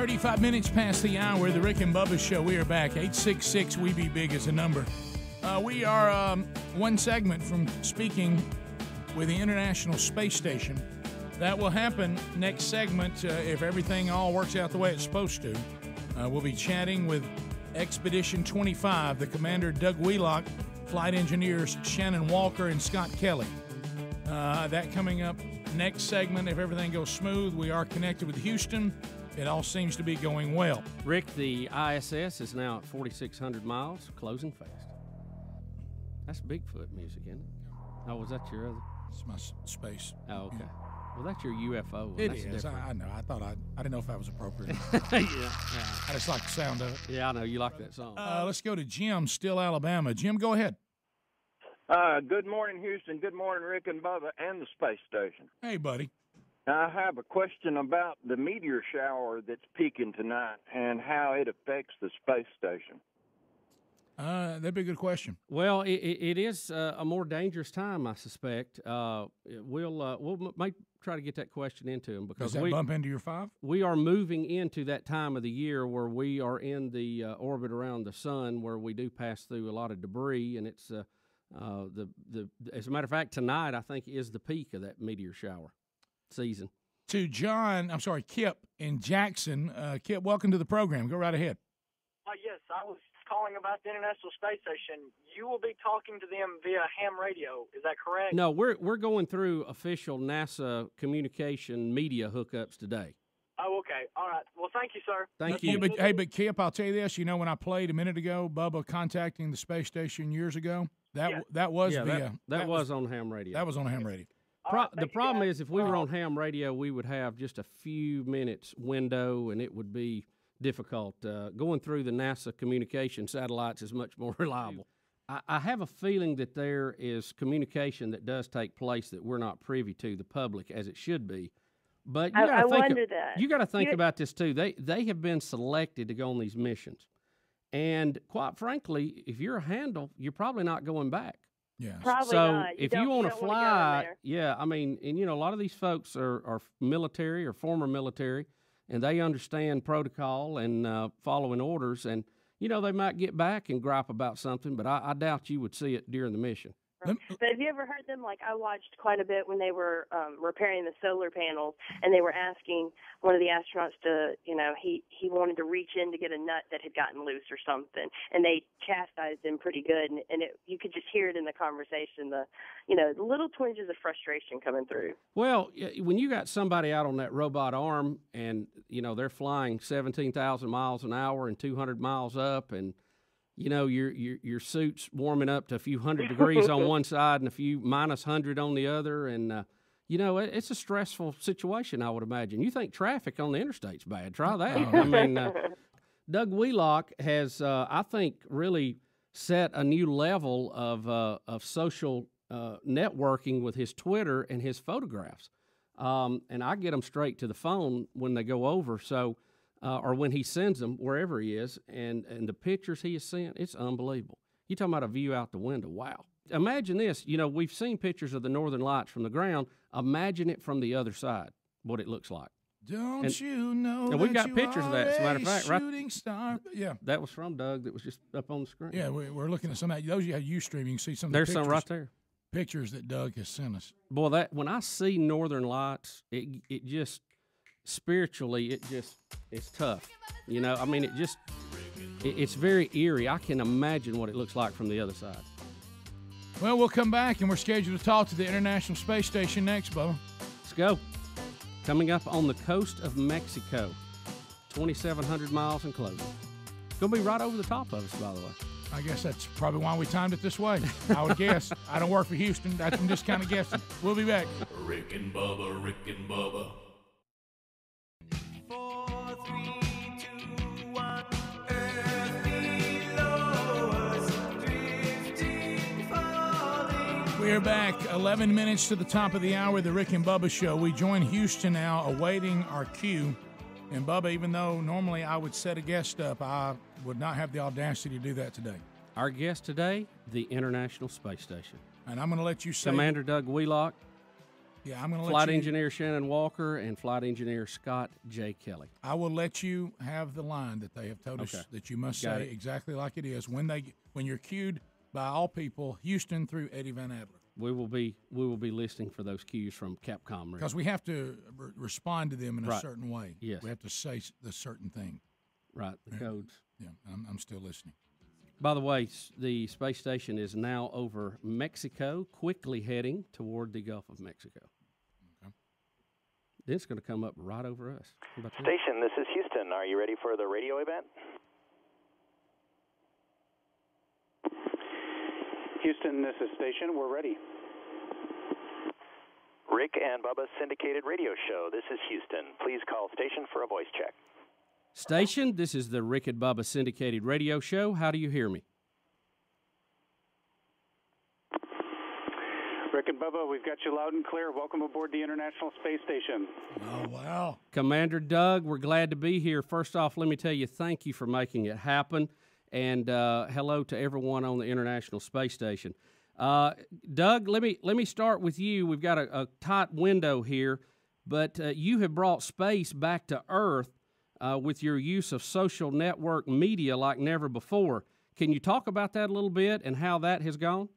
35 minutes past the hour, the Rick and Bubba Show. We are back. 866-WE-BE-BIG is the number. We are one segment from speaking with the International Space Station. That will happen next segment if everything all works out the way it's supposed to. We'll be chatting with Expedition 25, the commander Doug Wheelock, flight engineers Shannon Walker and Scott Kelly. That coming up next segment if everything goes smooth. We are connected with Houston. It all seems to be going well. Rick, the ISS is now at 4,600 miles, closing fast. That's Bigfoot music, isn't it? Oh, was that your other? It's my space. Oh, okay. Well, that's your UFO. It is. I know. I didn't know if that was appropriate. yeah. I just like the sound of it. Yeah, I know. You like that song. Let's go to Jim, Still, Alabama. Jim, go ahead. Good morning, Houston. Good morning, Rick and Bubba and the space station. Hey, buddy. I have a question about the meteor shower that's peaking tonight and how it affects the space station. That'd be a good question. Well, it is a more dangerous time, I suspect. We'll might try to get that question into him because does that bump into your 5? We are moving into that time of the year where we are in the orbit around the sun, where we do pass through a lot of debris, and it's as a matter of fact, tonight I think is the peak of that meteor shower season. To Kip in Jackson. Kip, welcome to the program. Go right ahead. Yes, I was calling about the International Space Station. You will be talking to them via ham radio. Is that correct? No, we're going through official NASA communication media hookups today. Oh, okay. All right. Well, thank you, sir. Thank you. But Kip, I'll tell you this. You know, when I played a minute ago, Bubba contacting the space station years ago, that was on ham radio. That was on ham radio. The problem is, if we were on ham radio, we would have just a few minutes window, and it would be difficult. Going through the NASA communication satellites is much more reliable. I have a feeling that there is communication that does take place that we're not privy to, the public, as it should be. But you got to think about this too. They have been selected to go on these missions, and quite frankly, if you're a handle, you're probably not going back. Yeah. Probably so not. if you want to fly, I mean, and a lot of these folks are military or former military, and they understand protocol and following orders, and they might get back and gripe about something, but I doubt you would see it during the mission. But have you ever heard them? Like, I watched quite a bit when they were repairing the solar panels, and they were asking one of the astronauts to, he wanted to reach in to get a nut that had gotten loose or something, and they chastised him pretty good, and you could just hear it in the conversation, the little twinges of frustration coming through. Well, when you got somebody out on that robot arm, and they're flying 17,000 miles an hour and 200 miles up, and your suit's warming up to a few hundred degrees on one side and a few minus 100 on the other, and it's a stressful situation, I would imagine. You think traffic on the interstate's bad? Try that. I mean, Doug Wheelock has, I think, really set a new level of social networking with his Twitter and his photographs, and I get them straight to the phone when they go over. So. Or when he sends them wherever he is, and the pictures he has sent, it's unbelievable. You're talking about a view out the window. Wow. Imagine this. We've seen pictures of the northern lights from the ground. Imagine it from the other side, what it looks like. And we've got pictures of that, as a matter of fact. Shooting star. Yeah. That was from Doug that was just up on the screen. Yeah, we're looking at some of those. You have Ustream. You can see some of the There's pictures. some right there. Pictures that Doug has sent us. Boy, when I see northern lights, it just... spiritually, it's tough. I mean, it's very eerie. I can imagine what it looks like from the other side. Well, we'll come back, and we're scheduled to talk to the International Space Station next, Bubba. Let's go. Coming up on the coast of Mexico, 2,700 miles and closing. Going to be right over the top of us, by the way. I guess that's probably why we timed it this way. I would guess. I don't work for Houston. I'm just kind of guessing. We'll be back. Rick and Bubba, Rick and Bubba. 4, 3, 2, 1. Earth below us, drifting, falling. We are back 11 minutes to the top of the hour, the Rick and Bubba Show. We join Houston now, awaiting our cue. And Bubba, even though normally I would set a guest up, I would not have the audacity to do that today. Our guest today, the International Space Station. And I'm going to let you say... Commander Doug Wheelock, Yeah, I'm going to let Flight you. Engineer Shannon Walker and Flight Engineer Scott J. Kelly. I will let you have the line that they have told us that you must Got say it. exactly like it is when you're cued by all people, Houston through Eddie Van Adler. We will be listening for those cues from Capcom. Because we have to respond to them in a Right. certain way. Yes. We have to say the certain thing. Right, the codes. Yeah, I'm still listening. By the way, the space station is now over Mexico, quickly heading toward the Gulf of Mexico. Okay. Then it's going to come up right over us. How about that? Station, this is Houston. Are you ready for the radio event? Houston, this is Station. We're ready. Rick and Bubba syndicated radio show. This is Houston. Please call station for a voice check. Station, this is the Rick and Bubba syndicated radio show. How do you hear me? Rick and Bubba, we've got you loud and clear. Welcome aboard the International Space Station. Oh, wow. Commander Doug, we're glad to be here. First off, let me tell you thank you for making it happen, and hello to everyone on the International Space Station. Doug, let me start with you. We've got a tight window here, but you have brought space back to Earth with your use of social network media like never before. Can you talk about that a little bit and how that has gone?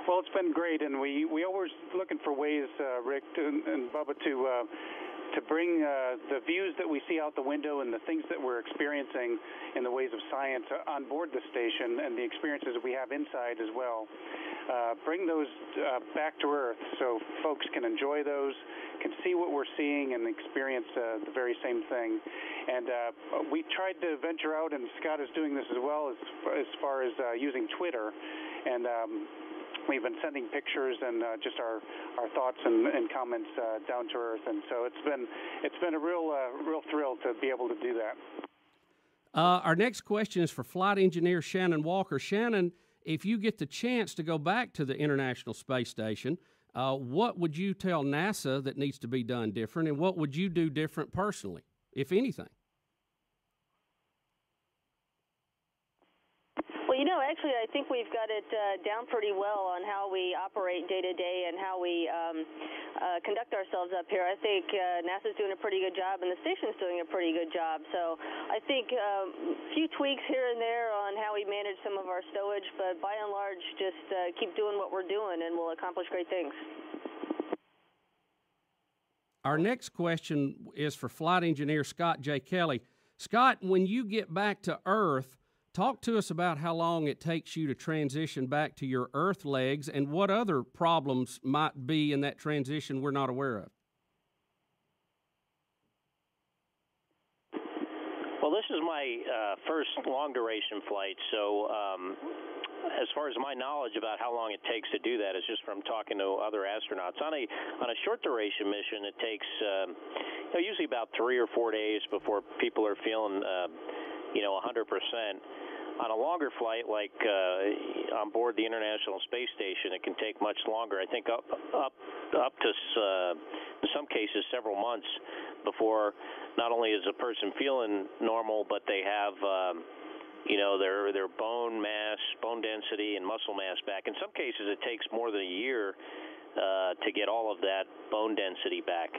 Well, it's been great, and we always looking for ways, Rick and Bubba, to bring the views that we see out the window and the things that we're experiencing in the ways of science on board the station and the experiences that we have inside as well. Bring those back to Earth so folks can enjoy those, can see what we're seeing and experience the very same thing. And we tried to venture out, and Scott is doing this as well, as far as using Twitter. And we've been sending pictures and just our thoughts and comments down to Earth, and so it's been a real thrill to be able to do that. Our next question is for Flight Engineer Shannon Walker. Shannon, if you get the chance to go back to the International Space Station, what would you tell NASA that needs to be done different, and what would you do different personally, if anything? Well, actually, I think we've got it down pretty well on how we operate day to day and how we conduct ourselves up here. I think NASA's doing a pretty good job, and the station's doing a pretty good job. So I think a few tweaks here and there on how we manage some of our stowage, but by and large, just keep doing what we're doing, and we'll accomplish great things. Our next question is for Flight Engineer Scott J. Kelly. Scott, when you get back to Earth, talk to us about how long it takes you to transition back to your Earth legs and what other problems might be in that transition we're not aware of. Well, this is my first long-duration flight, so as far as my knowledge about how long it takes to do that is just from talking to other astronauts. On a short-duration mission, it takes usually about 3 or 4 days before people are feeling 100%. On a longer flight, like on board the International Space Station, it can take much longer. I think up to in some cases several months before not only is a person feeling normal, but they have their bone mass, bone density, and muscle mass back. In some cases, it takes more than a year to get all of that bone density back.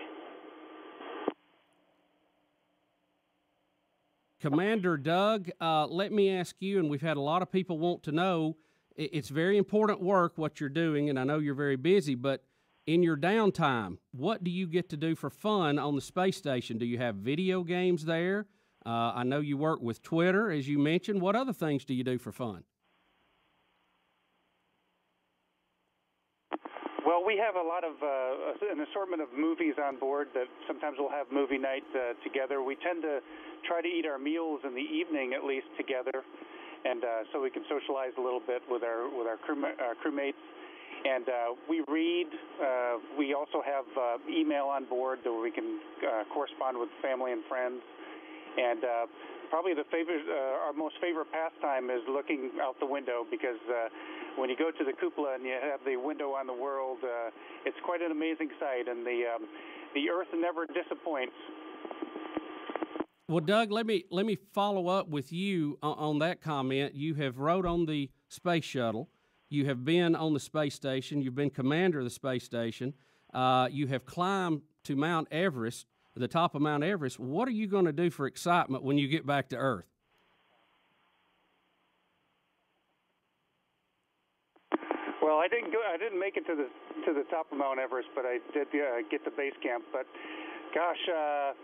Commander Doug, let me ask you, and we've had a lot of people want to know, it's very important work what you're doing, and I know you're very busy, but in your downtime, what do you get to do for fun on the space station? Do you have video games there? I know you work with Twitter, as you mentioned. What other things do you do for fun? Well, we have a lot of an assortment of movies on board that sometimes we'll have movie night together. We tend to try to eat our meals in the evening at least together, and so we can socialize a little bit with our crewmates. And we read. We also have email on board where we can correspond with family and friends. And probably our most favorite pastime is looking out the window, because when you go to the cupola and you have the window on the world, it's quite an amazing sight, and the Earth never disappoints. Well, Doug, let me follow up with you on that comment. You have rode on the space shuttle. You have been on the space station. You've been commander of the space station. You have climbed to Mount Everest, the top of Mount Everest. What are you going to do for excitement when you get back to Earth? Well, I didn't make it to the top of Mount Everest, but I did get to base camp. But gosh, I'm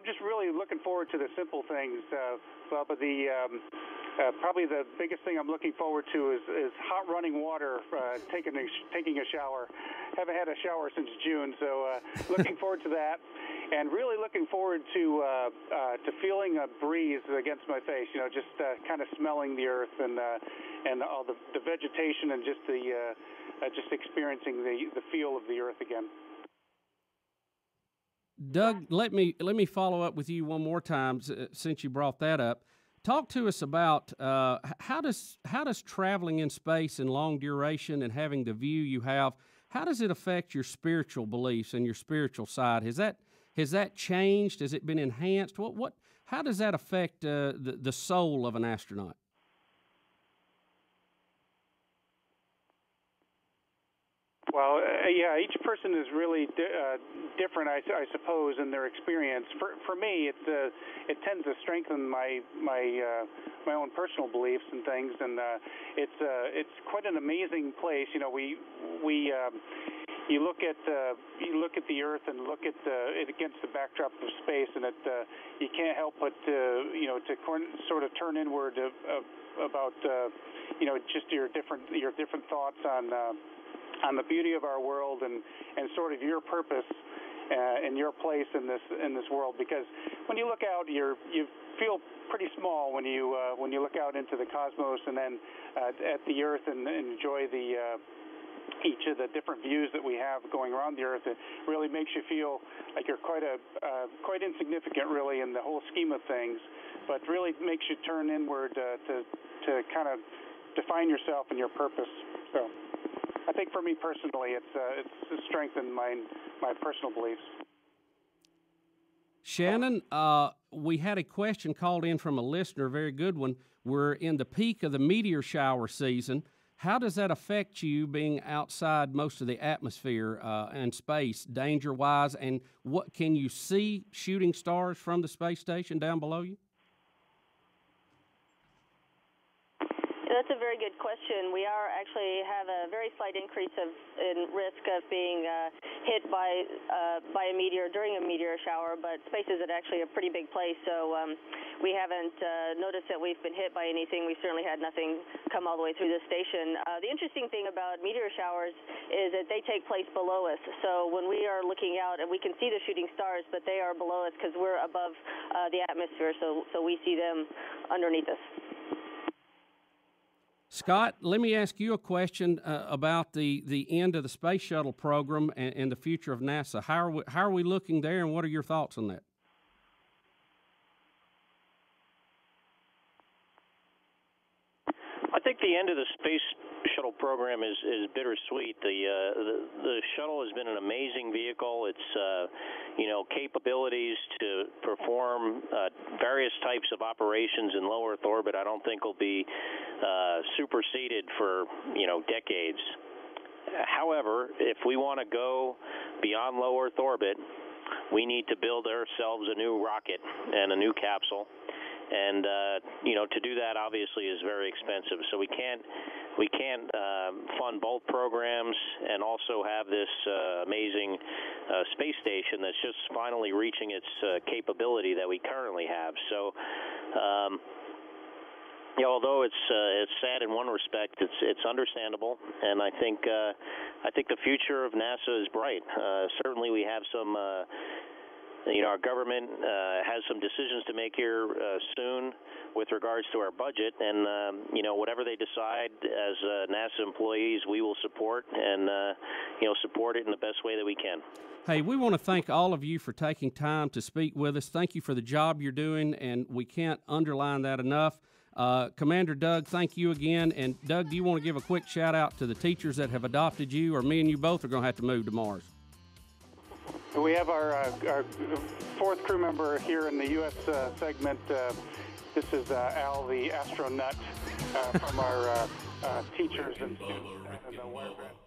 just really looking forward to the simple things, Bubba. Probably the biggest thing I'm looking forward to is hot running water, taking a shower. Haven't had a shower since June, so looking forward to that, and really looking forward to feeling a breeze against my face. Just kind of smelling the earth and all the vegetation, and just experiencing the feel of the earth again. Doug, let me follow up with you one more time since you brought that up. Talk to us about how does traveling in space and long duration and having the view you have, how does it affect your spiritual beliefs and your spiritual side? Has that changed? Has it been enhanced? How does that affect the soul of an astronaut? Well, yeah, each person is really different, I suppose, in their experience. For me, it tends to strengthen my own personal beliefs and things, and it's quite an amazing place. You look at the Earth and look at it against the backdrop of space, and you can't help but to sort of turn inward about just your different thoughts on the beauty of our world and sort of your purpose and your place in this world. Because when you look out, you feel pretty small when you look out into the cosmos and then at the Earth and enjoy each of the different views that we have going around the Earth. It really makes you feel like you're quite insignificant, really, in the whole scheme of things. But really makes you turn inward to kind of define yourself and your purpose. So I think for me personally, it's strengthened my personal beliefs. Shannon, we had a question called in from a listener, a very good one. We're in the peak of the meteor shower season. How does that affect you being outside most of the atmosphere and space, danger-wise? And what can you see shooting stars from the space station down below you? That's a very good question. We actually have a very slight increase in risk of being hit by a meteor during a meteor shower, but space is actually a pretty big place, so we haven't noticed that we've been hit by anything. We certainly had nothing come all the way through the station. The interesting thing about meteor showers is that they take place below us, so when we are looking out, and we can see the shooting stars, but they are below us because we're above the atmosphere, so we see them underneath us. Scott, let me ask you a question about the end of the Space Shuttle program and the future of NASA. How are we looking there, and what are your thoughts on that? I think the end of the Space Shuttle program is bittersweet. The shuttle has been an amazing vehicle. Its capabilities to perform various types of operations in low Earth orbit, I don't think will be superseded for decades. However, if we want to go beyond low Earth orbit, we need to build ourselves a new rocket and a new capsule. And to do that obviously is very expensive. So we can't fund both programs and also have this amazing space station that's just finally reaching its capability that we currently have. So, although it's sad in one respect, it's understandable, and I think the future of NASA is bright. Certainly, we have some. Our government has some decisions to make here soon with regards to our budget, and whatever they decide as NASA employees, we will support and support it in the best way that we can. Hey, we want to thank all of you for taking time to speak with us. Thank you for the job you're doing, and we can't underline that enough. Commander Doug, thank you again. And Doug, do you want to give a quick shout out to the teachers that have adopted you, or me and you both are going to have to move to Mars? We have our fourth crew member here in the U.S. segment. This is Al, the astronaut, from our teachers and students and the wiregrass.